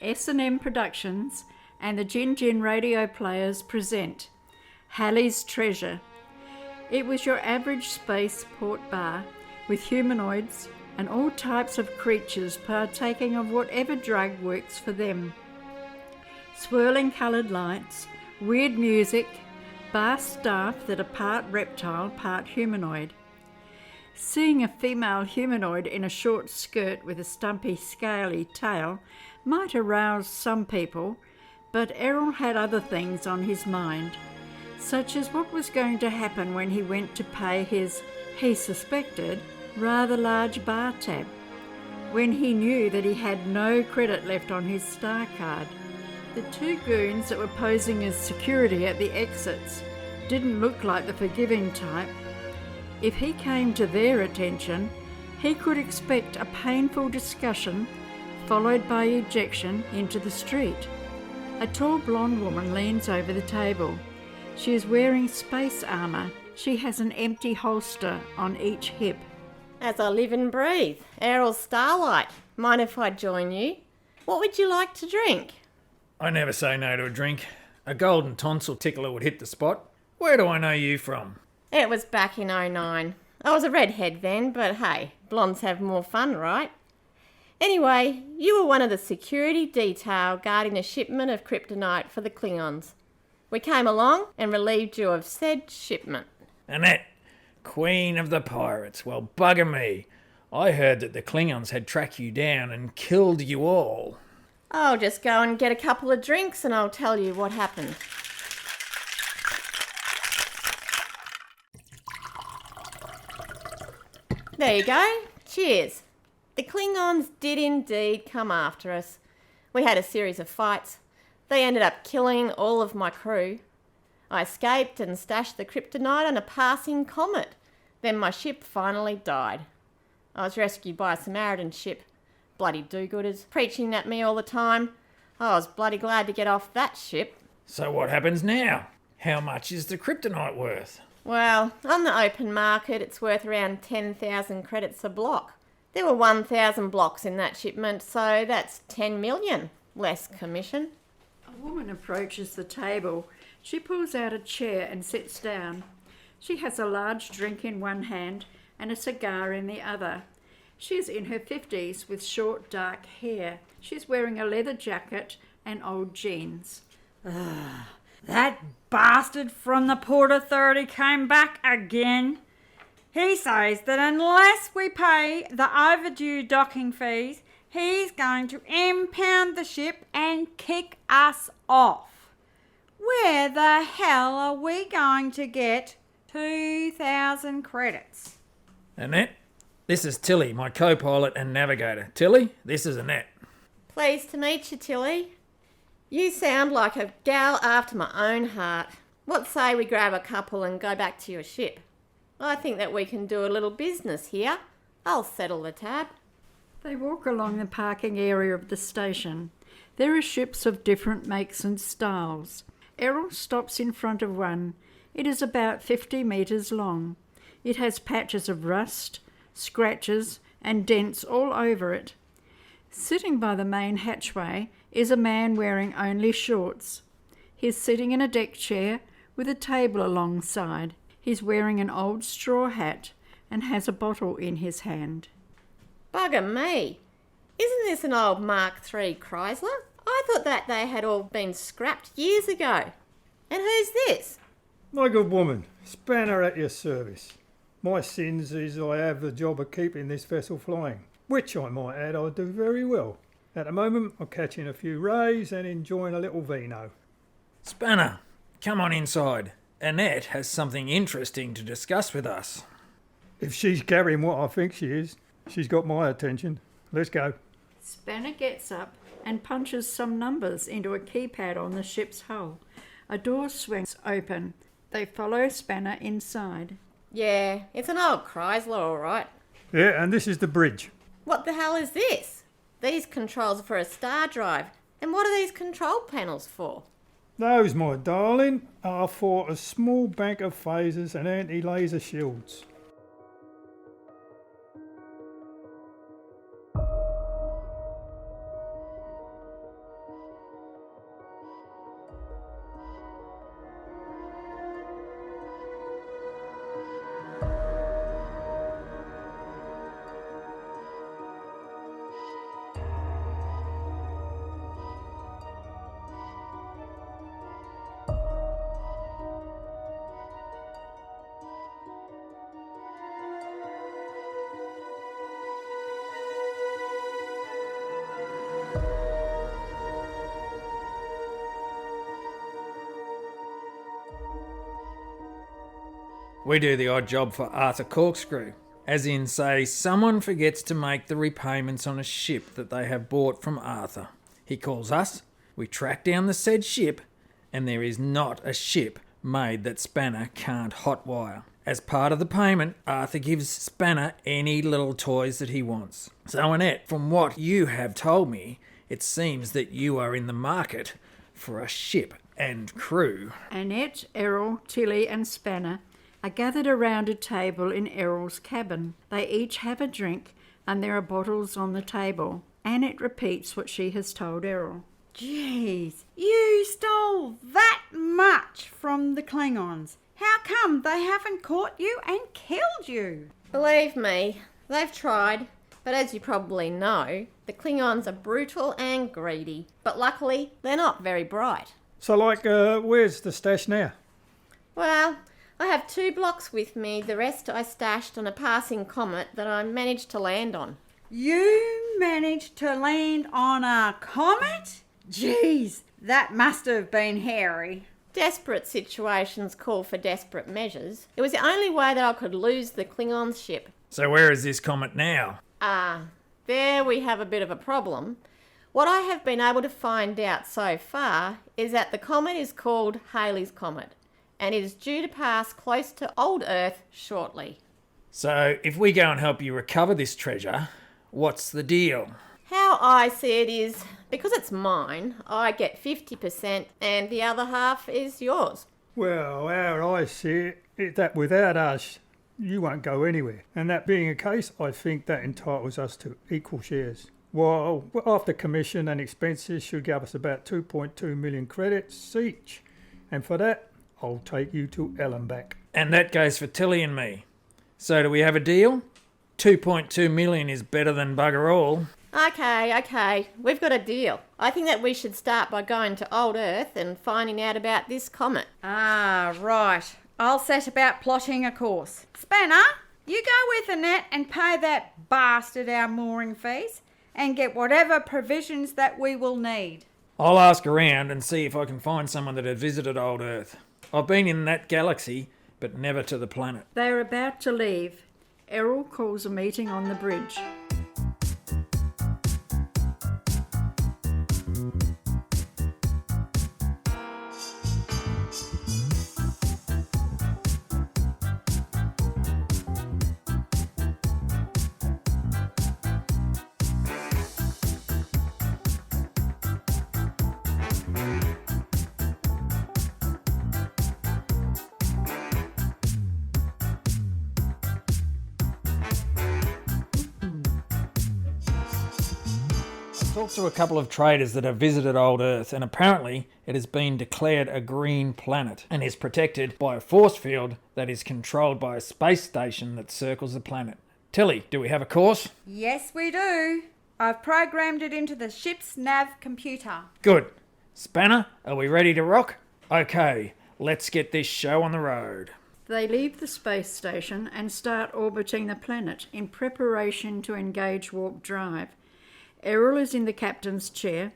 S&M Productions and the Gin Gin Radio Players present Halleys Treasure. It was your average space port bar with humanoids and all types of creatures partaking of whatever drug works for them. Swirling coloured lights, weird music, bar staff that are part reptile, part humanoid. Seeing a female humanoid in a short skirt with a stumpy, scaly tail might arouse some people, but Errol had other things on his mind, such as what was going to happen when he went to pay his, he suspected, rather large bar tab, when he knew that he had no credit left on his star card. The two goons that were posing as security at the exits didn't look like the forgiving type. If he came to their attention, he could expect a painful discussion followed by ejection into the street. A tall blonde woman leans over the table. She is wearing space armour. She has an empty holster on each hip. As I live and breathe, Errol Starlight. Mind if I join you? What would you like to drink? I never say no to a drink. A golden tonsil tickler would hit the spot. Where do I know you from? It was back in '09. I was a redhead then, but hey, blondes have more fun, right? Anyway, you were one of the security detail guarding a shipment of kryptonite for the Klingons. We came along and relieved you of said shipment. Annette, Queen of the Pirates. Well, bugger me. I heard that the Klingons had tracked you down and killed you all. I'll just go and get a couple of drinks and I'll tell you what happened. There you go. Cheers. The Klingons did indeed come after us. We had a series of fights. They ended up killing all of my crew. I escaped and stashed the kryptonite on a passing comet. Then my ship finally died. I was rescued by a Samaritan ship. Bloody do-gooders, preaching at me all the time. I was bloody glad to get off that ship. So what happens now? How much is the kryptonite worth? Well, on the open market, it's worth around 10,000 credits a block. There were 1,000 blocks in that shipment, so that's 10 million, less commission. A woman approaches the table. She pulls out a chair and sits down. She has a large drink in one hand and a cigar in the other. She is in her 50s with short dark hair. She's wearing a leather jacket and old jeans. That bastard from the Port Authority came back again. He says that unless we pay the overdue docking fees, he's going to impound the ship and kick us off. Where the hell are we going to get 2,000 credits? Annette, this is Tilly, my co-pilot and navigator. Tilly, this is Annette. Pleased to meet you, Tilly. You sound like a gal after my own heart. What say we grab a couple and go back to your ship? I think that we can do a little business here. I'll settle the tab. They walk along the parking area of the station. There are ships of different makes and styles. Errol stops in front of one. It is about 50 metres long. It has patches of rust, scratches and dents all over it. Sitting by the main hatchway is a man wearing only shorts. He's sitting in a deck chair with a table alongside. He's wearing an old straw hat and has a bottle in his hand. Bugger me. Isn't this an old Mark III Chrysler? I thought that they had all been scrapped years ago. And who's this? My good woman, Spanner at your service. My sins is I have the job of keeping this vessel flying, which I might add I do very well. At the moment I'm catching a few rays and enjoying a little vino. Spanner, come on inside. Annette has something interesting to discuss with us. If she's carrying what I think she is, she's got my attention. Let's go. Spanner gets up and punches some numbers into a keypad on the ship's hull. A door swings open. They follow Spanner inside. Yeah, it's an old Chrysler, all right. Yeah, and this is the bridge. What the hell is this? These controls are for a star drive. And what are these control panels for? Those, my darling, are for a small bank of phasers and anti-laser shields. We do the odd job for Arthur Corkscrew. As in, say, someone forgets to make the repayments on a ship that they have bought from Arthur. He calls us, we track down the said ship, and there is not a ship made that Spanner can't hotwire. As part of the payment, Arthur gives Spanner any little toys that he wants. So Annette, from what you have told me, it seems that you are in the market for a ship and crew. Annette, Errol, Tilly and Spanner are gathered around a table in Errol's cabin. They each have a drink and there are bottles on the table. Annette repeats what she has told Errol. Jeez, you stole that much from the Klingons. How come they haven't caught you and killed you? Believe me, they've tried. But as you probably know, the Klingons are brutal and greedy. But luckily, they're not very bright. So, where's the stash now? Well, I have 2 blocks with me. The rest I stashed on a passing comet that I managed to land on. You managed to land on a comet? Jeez, that must have been hairy. Desperate situations call for desperate measures. It was the only way that I could lose the Klingons' ship. So where is this comet now? There we have a bit of a problem. What I have been able to find out so far is that the comet is called Halleys Comet, and it is due to pass close to old Earth shortly. So if we go and help you recover this treasure, what's the deal? How I see it is, because it's mine, I get 50% and the other half is yours. Well, how I see it, is that without us, you won't go anywhere. And that being the case, I think that entitles us to equal shares. Well, after commission and expenses should give us about 2.2 million credits each. And for that, I'll take you to Ellenback. And that goes for Tilly and me. So do we have a deal? 2.2 million is better than bugger all. Okay, we've got a deal. I think that we should start by going to old Earth and finding out about this comet. Ah, right. I'll set about plotting a course. Spanner, you go with Annette and pay that bastard our mooring fees and get whatever provisions that we will need. I'll ask around and see if I can find someone that had visited old Earth. I've been in that galaxy, but never to the planet. They are about to leave. Errol calls a meeting on the bridge. Talked to a couple of traders that have visited old Earth, and apparently it has been declared a green planet and is protected by a force field that is controlled by a space station that circles the planet. Tilly, do we have a course? Yes, we do. I've programmed it into the ship's nav computer. Good. Spanner, are we ready to rock? Okay, let's get this show on the road. They leave the space station and start orbiting the planet in preparation to engage warp drive. Errol is in the captain's chair,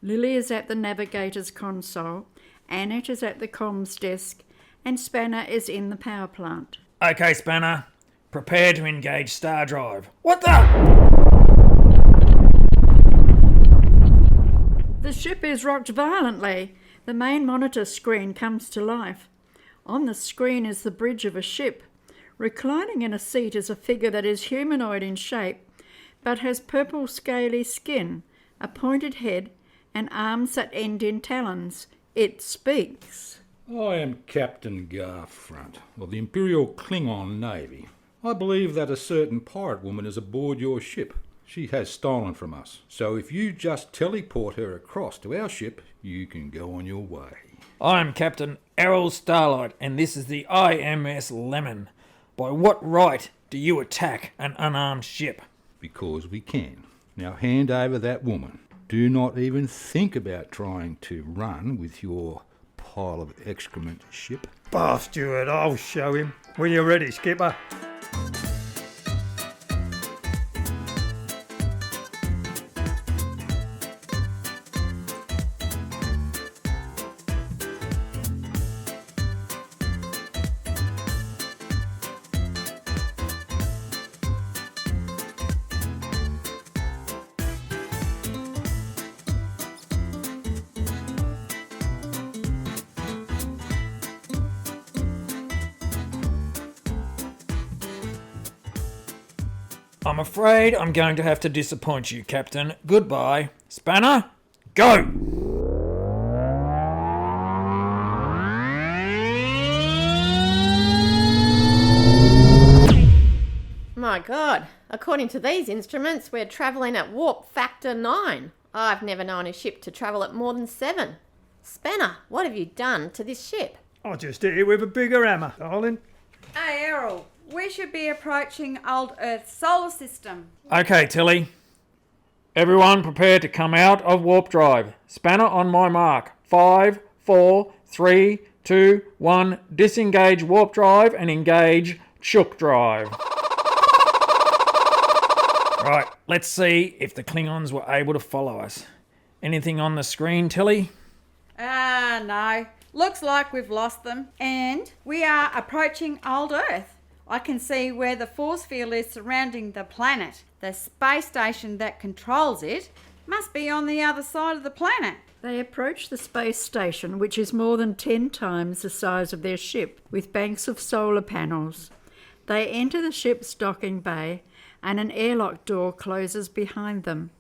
Lily is at the navigator's console, Annette is at the comms desk, and Spanner is in the power plant. Okay, Spanner, prepare to engage star drive. What the? The ship is rocked violently. The main monitor screen comes to life. On the screen is the bridge of a ship. Reclining in a seat is a figure that is humanoid in shape, but has purple scaly skin, a pointed head, and arms that end in talons. It speaks. I am Captain Garfront of the Imperial Klingon Navy. I believe that a certain pirate woman is aboard your ship. She has stolen from us, so if you just teleport her across to our ship, you can go on your way. I'm Captain Errol Starlight, and this is the IMS Lemon. By what right do you attack an unarmed ship? Because we can. Now hand over that woman. Do not even think about trying to run with your pile of excrement ship. Bah, Stewart, I'll show him. When you're ready, Skipper. I'm afraid I'm going to have to disappoint you, Captain. Goodbye. Spanner, go! My God, according to these instruments, we're travelling at warp factor 9. I've never known a ship to travel at more than 7. Spanner, what have you done to this ship? I just hit it with a bigger hammer, darling. Hey, Errol, we should be approaching old Earth's solar system. Okay, Tilly. Everyone prepare to come out of warp drive. Spanner on my mark. 5, 4, 3, 2, 1. Disengage warp drive and engage chook drive. Right, let's see if the Klingons were able to follow us. Anything on the screen, Tilly? No. Looks like we've lost them. And we are approaching old Earth. I can see where the force field is surrounding the planet. The space station that controls it must be on the other side of the planet. They approach the space station, which is more than 10 times the size of their ship, with banks of solar panels. They enter the ship's docking bay, and an airlock door closes behind them.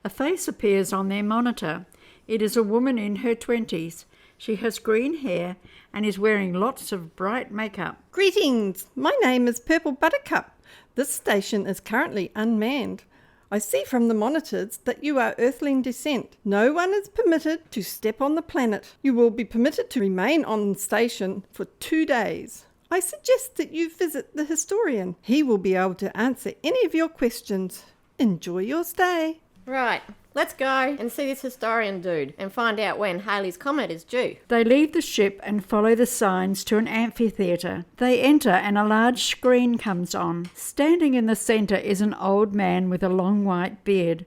A face appears on their monitor. It is a woman in her 20s. She has green hair and is wearing lots of bright makeup. Greetings, my name is Purple Buttercup. This station is currently unmanned. I see from the monitors that you are Earthling descent. No one is permitted to step on the planet. You will be permitted to remain on the station for 2 days. I suggest that you visit the historian. He will be able to answer any of your questions. Enjoy your stay. Right, let's go and see this historian dude and find out when Haley's Comet is due. They leave the ship and follow the signs to an amphitheatre. They enter and a large screen comes on. Standing in the centre is an old man with a long white beard.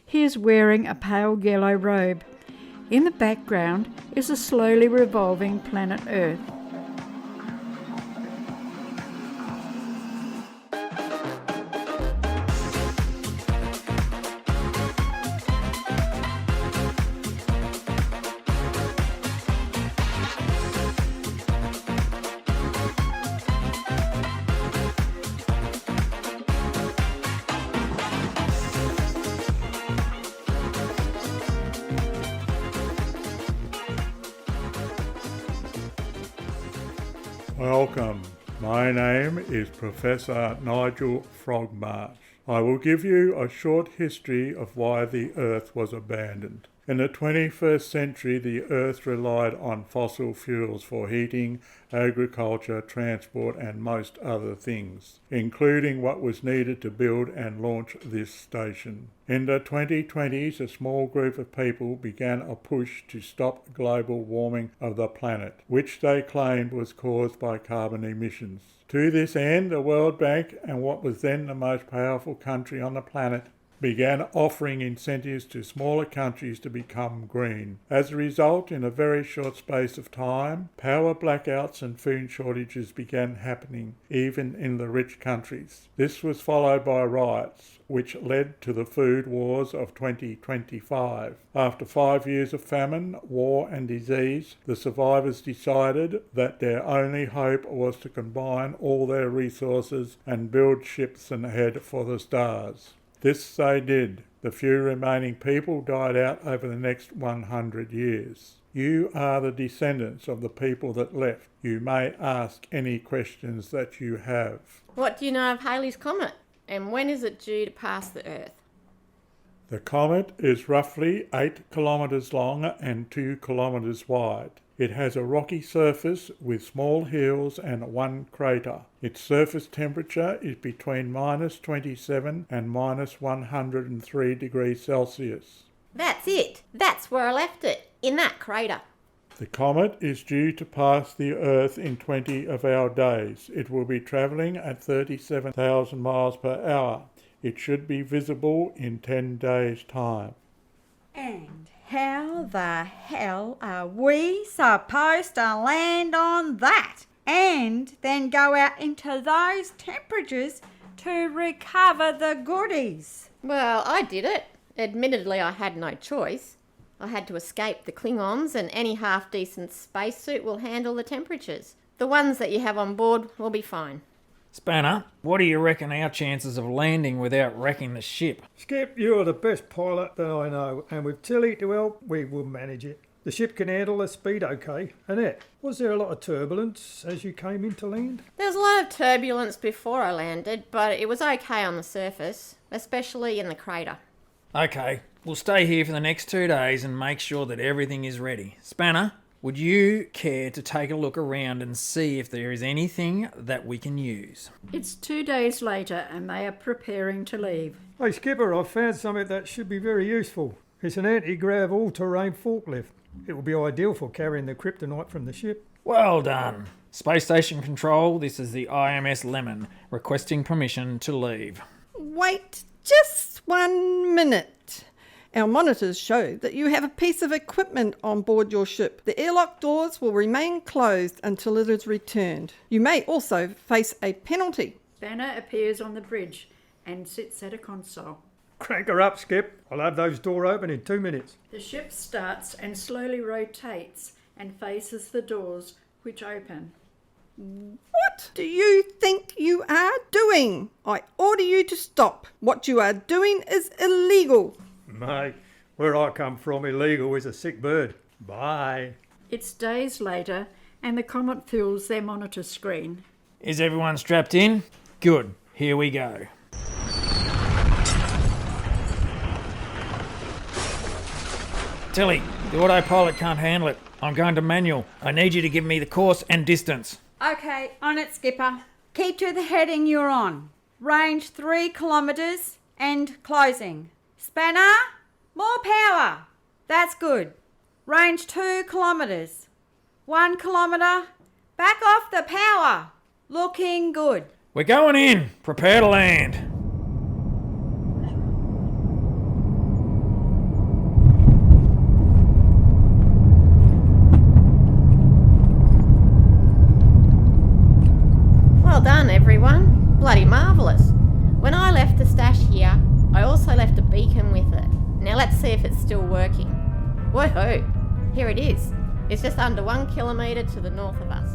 He is wearing a pale yellow robe. In the background is a slowly revolving planet Earth. Welcome. My name is Professor Nigel Frogmarch. I will give you a short history of why the Earth was abandoned. In the 21st century, the Earth relied on fossil fuels for heating, agriculture, transport, and most other things, including what was needed to build and launch this station. In the 2020s, a small group of people began a push to stop global warming of the planet, which they claimed was caused by carbon emissions. To this end, the World Bank and what was then the most powerful country on the planet began offering incentives to smaller countries to become green. As a result, in a very short space of time, power blackouts and food shortages began happening, even in the rich countries. This was followed by riots, which led to the food wars of 2025. After 5 years of famine, war and disease, the survivors decided that their only hope was to combine all their resources and build ships and head for the stars. This they did. The few remaining people died out over the next 100 years. You are the descendants of the people that left. You may ask any questions that you have. What do you know of Haley's Comet? And when is it due to pass the Earth? The comet is roughly 8 kilometres long and 2 kilometres wide. It has a rocky surface with small hills and one crater. Its surface temperature is between -27 and -103 degrees Celsius. That's it. That's where I left it, in that crater. The comet is due to pass the Earth in 20 of our days. It will be travelling at 37,000 miles per hour. It should be visible in 10 days' time. And how the hell are we supposed to land on that and then go out into those temperatures to recover the goodies? Well, I did it. Admittedly, I had no choice. I had to escape the Klingons, and any half-decent spacesuit will handle the temperatures. The ones that you have on board will be fine. Spanner, what do you reckon our chances of landing without wrecking the ship? Skip, you're the best pilot that I know, and with Tilly to help, we will manage it. The ship can handle the speed okay. Annette, was there a lot of turbulence as you came into land? There was a lot of turbulence before I landed, but it was okay on the surface, especially in the crater. Okay, we'll stay here for the next 2 days and make sure that everything is ready. Spanner, would you care to take a look around and see if there is anything that we can use? It's 2 days later and they are preparing to leave. Hey Skipper, I've found something that should be very useful. It's an anti-grav all-terrain forklift. It will be ideal for carrying the kryptonite from the ship. Well done. Space Station Control, this is the IMS Lemon, requesting permission to leave. Wait just 1 minute. Our monitors show that you have a piece of equipment on board your ship. The airlock doors will remain closed until it is returned. You may also face a penalty. Spanner appears on the bridge and sits at a console. Crank her up, Skip. I'll have those doors open in 2 minutes. The ship starts and slowly rotates and faces the doors, which open. What do you think you are doing? I order you to stop. What you are doing is illegal. Mate, where I come from, illegal is a sick bird. Bye. It's days later and the comet fills their monitor screen. Is everyone strapped in? Good, here we go. Tilly, the autopilot can't handle it. I'm going to manual. I need you to give me the course and distance. Okay, on it, Skipper. Keep to the heading you're on. Range 3 kilometres and closing. Spanner, more power. That's good. Range 2 kilometres. 1 kilometre. Back off the power. Looking good. We're going in. Prepare to land. Well done, everyone. Bloody marvellous. When I left the stash here, I also left a beacon with it. Now let's see if it's still working. Woohoo! Here it is. It's just under 1 kilometre to the north of us.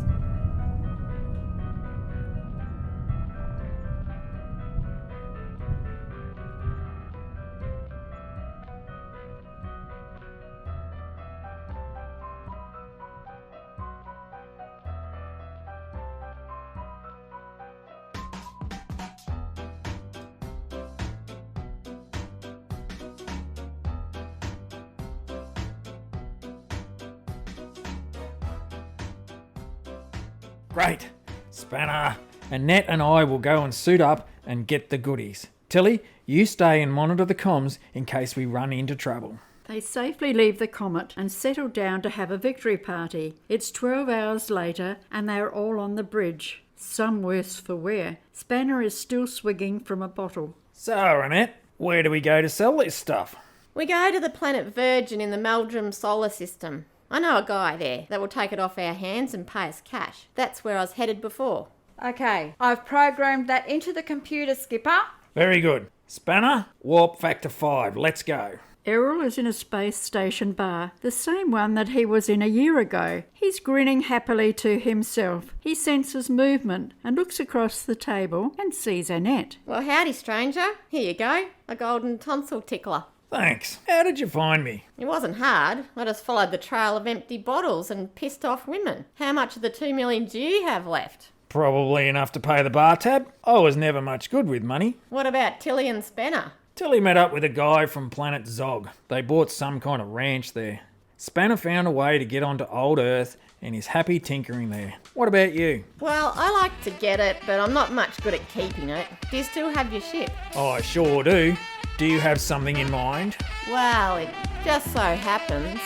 Great. Spanner. Annette and I will go and suit up and get the goodies. Tilly, you stay and monitor the comms in case we run into trouble. They safely leave the comet and settle down to have a victory party. It's 12 hours later and they are all on the bridge. Some worse for wear. Spanner is still swigging from a bottle. So, Annette, where do we go to sell this stuff? We go to the planet Virgin in the Meldrum solar system. I know a guy there that will take it off our hands and pay us cash. That's where I was headed before. Okay, I've programmed that into the computer, Skipper. Very good. Spanner, warp factor 5. Let's go. Errol is in a space station bar, the same one that he was in a year ago. He's grinning happily to himself. He senses movement and looks across the table and sees Annette. Well, howdy, stranger. Here you go. A golden tonsil tickler. Thanks. How did you find me? It wasn't hard. I just followed the trail of empty bottles and pissed off women. How much of the 2 million do you have left? Probably enough to pay the bar tab. I was never much good with money. What about Tilly and Spanner? Tilly met up with a guy from planet Zog. They bought some kind of ranch there. Spanner found a way to get onto old Earth and is happy tinkering there. What about you? Well, I like to get it, but I'm not much good at keeping it. Do you still have your ship? I sure do. Do you have something in mind? Well, it just so happens.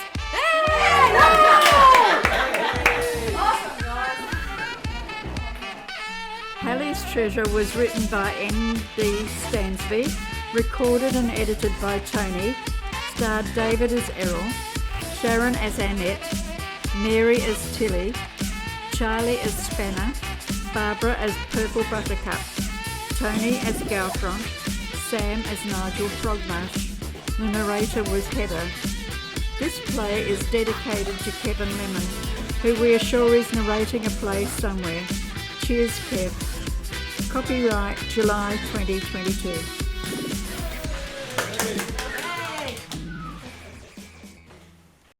Halleys Treasure was written by M.D Stansbie, recorded and edited by Tony, starred David as Errol, Sharon as Annette, Mary as Tilly, Charlie as Spanner, Barbara as Purple Buttercup, Tony as Galfront, Sam as Nigel Frogmarsh. The narrator was Heather. This play is dedicated to Kevin Lemon, who we are sure is narrating a play somewhere. Cheers, Kev. Copyright July 2022.